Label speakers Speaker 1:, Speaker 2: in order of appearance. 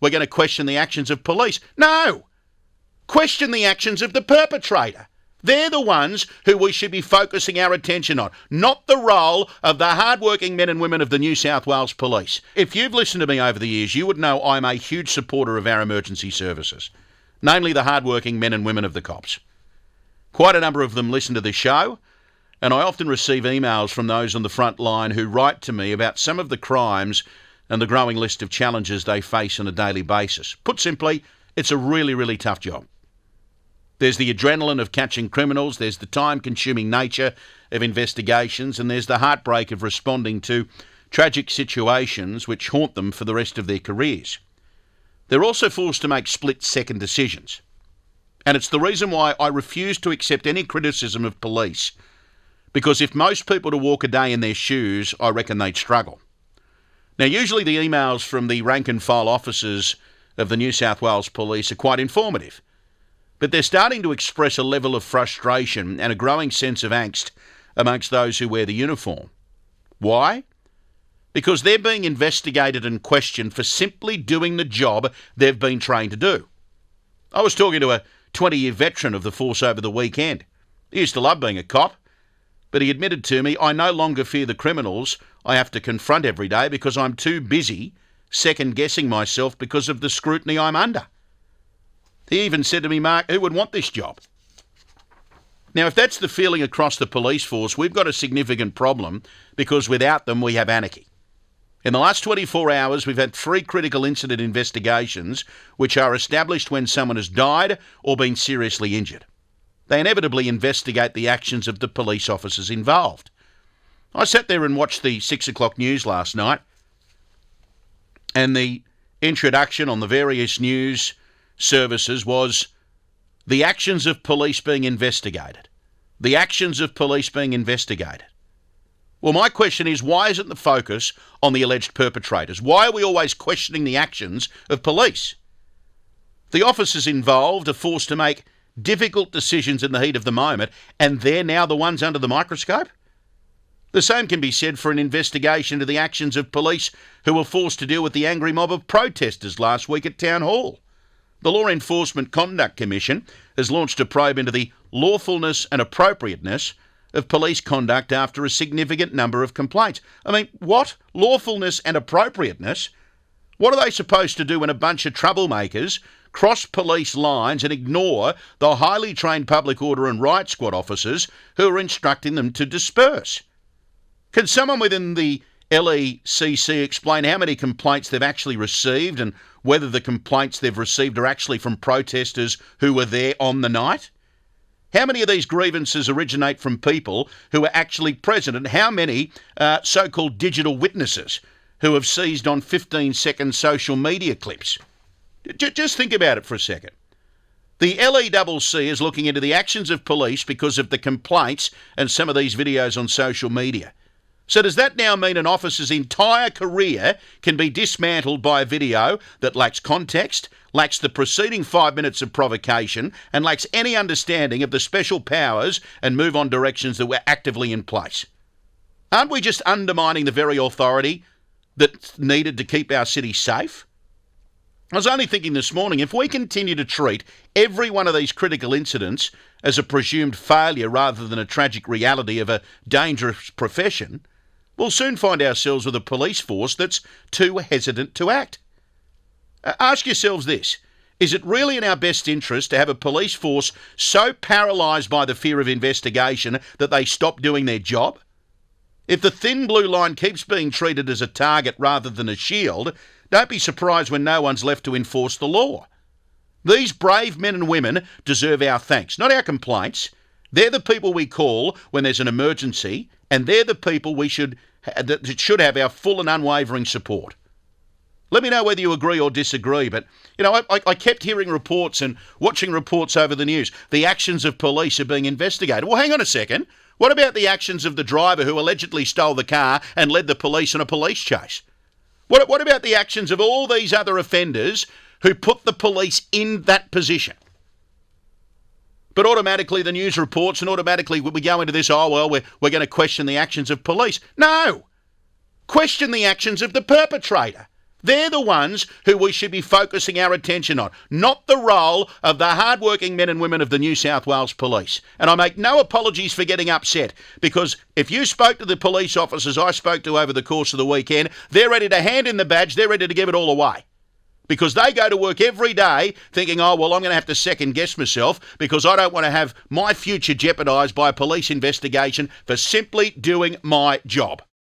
Speaker 1: we're going to question the actions of police. No! Question the actions of the perpetrator. They're the ones who we should be focusing our attention on, not the role of the hard-working men and women of the New South Wales Police. If you've listened to me over the years, you would know I'm a huge supporter of our emergency services, namely the hard-working men and women of the cops. Quite a number of them listen to this show, and I often receive emails from those on the front line who write to me about some of the crimes and the growing list of challenges they face on a daily basis. Put simply, it's a really, really tough job. There's the adrenaline of catching criminals, there's the time-consuming nature of investigations, and there's the heartbreak of responding to tragic situations which haunt them for the rest of their careers. They're also forced to make split-second decisions. And it's the reason why I refuse to accept any criticism of police, because if most people to walk a day in their shoes, I reckon they'd struggle. Now, usually the emails from the rank-and-file officers of the New South Wales Police are quite informative, but they're starting to express a level of frustration and a growing sense of angst amongst those who wear the uniform. Why? Because they're being investigated and questioned for simply doing the job they've been trained to do. I was talking to a 20-year veteran of the force over the weekend. He used to love being a cop, but he admitted to me, I no longer fear the criminals I have to confront every day because I'm too busy second-guessing myself because of the scrutiny I'm under. He even said to me, Mark, who would want this job? Now, if that's the feeling across the police force, we've got a significant problem because without them, we have anarchy. In the last 24 hours, we've had 3 critical incident investigations which are established when someone has died or been seriously injured. They inevitably investigate the actions of the police officers involved. I sat there and watched the 6 o'clock news last night, and the introduction on the various news services was the actions of police being investigated. The actions of police being investigated. Well, my question is, why isn't the focus on the alleged perpetrators? Why are we always questioning the actions of police? The officers involved are forced to make difficult decisions in the heat of the moment, and they're now the ones under the microscope? The same can be said for an investigation into the actions of police who were forced to deal with the angry mob of protesters last week at Town Hall. The Law Enforcement Conduct Commission has launched a probe into the lawfulness and appropriateness of police conduct after a significant number of complaints. I mean, what? Lawfulness and appropriateness? What are they supposed to do when a bunch of troublemakers cross police lines and ignore the highly trained public order and riot squad officers who are instructing them to disperse? Can someone within the LECC explain how many complaints they've actually received and whether the complaints they've received are actually from protesters who were there on the night? How many of these grievances originate from people who are actually present, and how many so-called digital witnesses who have seized on 15-second social media clips? Just think about it for a second. The LECC is looking into the actions of police because of the complaints and some of these videos on social media. So does that now mean an officer's entire career can be dismantled by a video that lacks context, lacks the preceding 5 minutes of provocation, and lacks any understanding of the special powers and move-on directions that were actively in place? Aren't we just undermining the very authority that's needed to keep our city safe? I was only thinking this morning, if we continue to treat every one of these critical incidents as a presumed failure rather than a tragic reality of a dangerous profession, we'll soon find ourselves with a police force that's too hesitant to act. Ask yourselves this. Is it really in our best interest to have a police force so paralysed by the fear of investigation that they stop doing their job? If the thin blue line keeps being treated as a target rather than a shield, don't be surprised when no one's left to enforce the law. These brave men and women deserve our thanks, not our complaints. They're the people we call when there's an emergency, and they're the people that should have our full and unwavering support. Let me know whether you agree or disagree, but, I kept hearing reports and watching reports over the news. The actions of police are being investigated. Well, hang on a second. What about the actions of the driver who allegedly stole the car and led the police on a police chase? What about the actions of all these other offenders who put the police in that position? But automatically the news reports and automatically we go into this, we're going to question the actions of police. No! Question the actions of the perpetrator. They're the ones who we should be focusing our attention on, not the role of the hard-working men and women of the New South Wales Police. And I make no apologies for getting upset, because if you spoke to the police officers I spoke to over the course of the weekend, they're ready to hand in the badge, they're ready to give it all away. Because they go to work every day thinking, oh, well, I'm going to have to second guess myself because I don't want to have my future jeopardised by a police investigation for simply doing my job.